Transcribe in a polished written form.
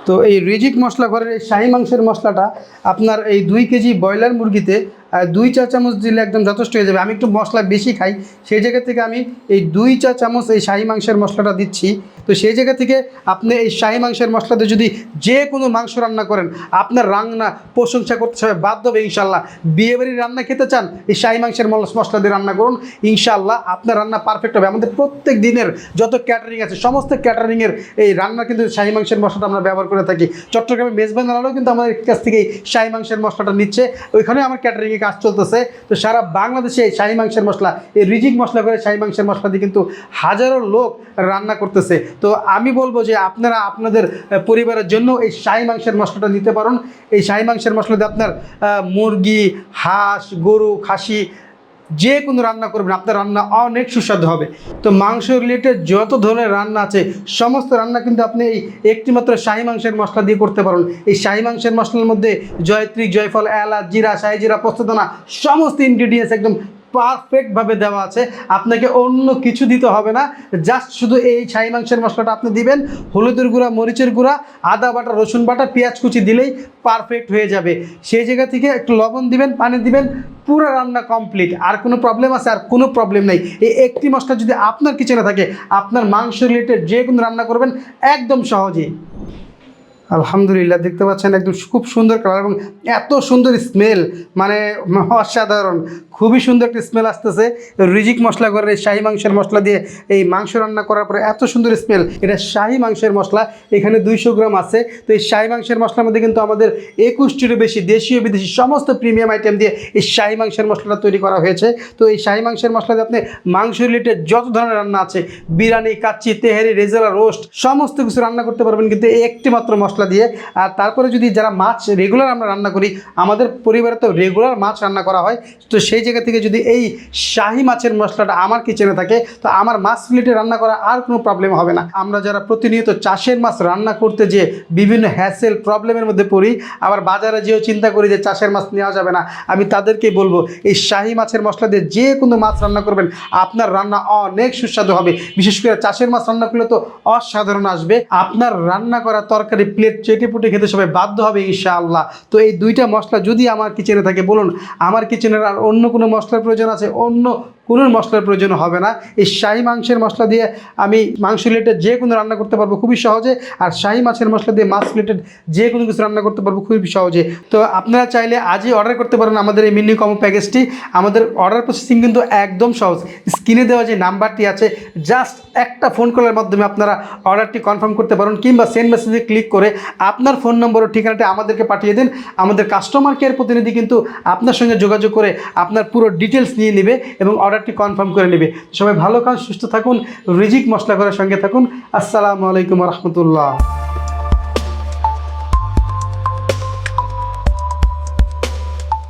তো এই রিজিক মশলা ঘরের এই শাহী মাংসের মশলাটা আপনার এই 2 কেজি ব্রয়লার মুরগিতে 2 চা চামচ দিলে একদম যথেষ্ট হয়ে যাবে। আমি একটু মশলা বেশি খাই, সেই জায়গা থেকে আমি এই 2 চা চামচ এই শাহী মাংসের মশলাটা দিচ্ছি। তো সেই জায়গা থেকে আপনি এই শাহী মাংসের মশলাতে যদি যে কোনো মাংস রান্না করেন, আপনার রান্না প্রশংসা করতে সবাই বাধ্য হবে ইনশাল্লাহ। বিয়েবাড়ির রান্না খেতে চান, এই শাহী মাংসের মশলা দিয়ে রান্না করুন, ইনশাল্লাহ আপনার রান্না পারফেক্ট হবে। আমাদের প্রত্যেক দিনের যত ক্যাটারিং আছে, সমস্ত ক্যাটারিংয়ের এই রান্না কিন্তু শাহী মাংসের মশলাটা আমরা ব্যবহার করে থাকি। চট্টগ্রামে মেজবান আলাও কিন্তু আমাদের কাছ থেকে এই শাহী মাংসের মশলাটা নিচ্ছে, ওইখানে আমার ক্যাটারিংয়ে কাজ চলতেছে। তো সারা বাংলাদেশে এই শাহী মাংসের মশলা, এই রিজিক মশলা করে শাহী মাংসের মশলা দিয়ে কিন্তু হাজারো লোক রান্না করতেছে। তো আমি বলবো যে আপনারা আপনাদের পরিবারের জন্য এই শাহী মাংসের মশলাটা নিতে পারেন। এই শাহী মাংসের মশলা দিয়ে আপনার মুরগি, হাঁস, গরু, খাসি যে কোনো রান্না করবেন, আপনার রান্না অনেক সুস্বাদু হবে। তো মাংস রিলেটেড যত ধরনের রান্না আছে, সমস্ত রান্না কিন্তু আপনি এই একটি মাত্র শাহী মাংসের মশলা দিয়ে করতে পারেন। এই শাহী মাংসের মশলার মধ্যে জয়ত্রী, জয়ফল, এলাচ, জিরা, শাহী জিরা, পোস্তদানা সমস্ত ইনগ্রিডিয়েন্টস একদম পারফেক্টভাবে দেওয়া আছে। আপনাকে অন্য কিছু দিতে হবে না, জাস্ট শুধু এই শাহী মাংসের মশলাটা আপনি দিবেন, হলুদের গুঁড়া, মরিচের গুঁড়া, আদা বাটা, রসুন বাটা, পেঁয়াজ কুচি দিলেই পারফেক্ট হয়ে যাবে। সেই জায়গা থেকে একটু লবণ দিবেন, পানি দিবেন, পুরো রান্না কমপ্লিট। আর কোনো প্রবলেম আছে? আর কোনো প্রবলেম নেই। এই একটি মশলা যদি আপনার কিচেনে থাকে, আপনার মাংস রিলেটেড যে কোনো রান্না করবেন একদম সহজেই। আলহামদুলিল্লাহ, দেখতে পাচ্ছেন একদম খুব সুন্দর কালার এবং এত সুন্দর স্মেল, মানে অসাধারণ, খুবই সুন্দর একটা স্মেল আসতেছে। রিজিক মশলা করে এই শাহী মাংসের মশলা দিয়ে এই মাংস রান্না করার পরে এত সুন্দর স্মেল। এটা শাহী মাংসের মশলা, এখানে 200 গ্রাম আছে। তো এই শাহী মাংসের মশলার মধ্যে কিন্তু আমাদের 21টিরও বেশি দেশীয় বিদেশি সমস্ত প্রিমিয়াম আইটেম দিয়ে এই শাহী মাংসের মশলাটা তৈরি করা হয়েছে। তো এই শাহী মাংসের মশলা দিয়ে আপনি মাংস রিলেটেড যত ধরনের রান্না আছে, বিরিয়ানি, কাচ্চি, তেহারি, রেজালা, রোস্ট সমস্ত কিছু রান্না করতে পারবেন কিন্তু একটি মাত্র মশলা দিয়ে। আর তারপরে যদি যারা মাছ রেগুলার আমরা রান্না করি, আমাদের পরিবারে তো রেগুলার মাছ রান্না করা হয়, তো সেই জায়গা থেকে যদি এই শাহী মাছের মশলাটা আমার কিচেনে থাকে, তো আমার মাছ রিলেটেড রান্না করা আর কোনো প্রবলেম হবে না। আমরা যারা প্রতিনিয়ত চাষের মাছ রান্না করতে যেয়ে বিভিন্ন হ্যাসেল প্রবলেমের মধ্যে পড়ি, আবার বাজারে যেও চিন্তা করি যে চাষের মাছ নেওয়া যাবে না, আমি তাদেরকেই বলবো এই শাহী মাছের মশলা দিয়ে যে কোনো মাছ রান্না করবেন, আপনার রান্না অনেক সুস্বাদু হবে। বিশেষ করে চাষের মাছ রান্না করলে তো অসাধারণ আসবে। আপনার রান্না করা তরকারি প্লেট চেটে পুটে খেতে সবাই বাধ্য হবে ইনশাআল্লাহ। তো এই 2টা মশলা যদি আমার কিচেনে থাকে, বলুন আমার কিচেনের আর অন্য কোনো মশলার প্রয়োজন আছে? অন্য কোনো মশলার প্রয়োজন হবে না। এই শাহী মাংসের মশলা দিয়ে আমি মাংস রিলেটেড যে কোনো রান্না করতে পারবো খুবই সহজে, আর শাহী মাছের মশলা দিয়ে মাছ রিলেটেড যে কোনো কিছু রান্না করতে পারবো খুবই সহজে। তো আপনারা চাইলে আজই অর্ডার করতে পারেন আমাদের এই মিনি কম্বো প্যাকেজটি। আমাদের অর্ডার প্রসেসিং কিন্তু একদম সহজ। স্ক্রিনে দেওয়া যে নাম্বারটি আছে, জাস্ট একটা ফোন কলের মাধ্যমে আপনারা অর্ডারটি কনফার্ম করতে পারেন, কিংবা সেন্ড মেসেজে ক্লিক করে আপনার ফোন নম্বর ও ঠিকানাটি আমাদেরকে পাঠিয়ে দিন। আমাদের কাস্টমার কেয়ার প্রতিনিধি কিন্তু আপনার সঙ্গে যোগাযোগ করে আপনার পুরো ডিটেলস নিয়ে নেবে এবং অর্ডারটি কনফার্ম করে নেবে। সবাই ভালো খান, সুস্থ থাকুন, রিজিক মশলা করার সঙ্গে থাকুন। আসসালামু আলাইকুম রহমতুল্লাহ।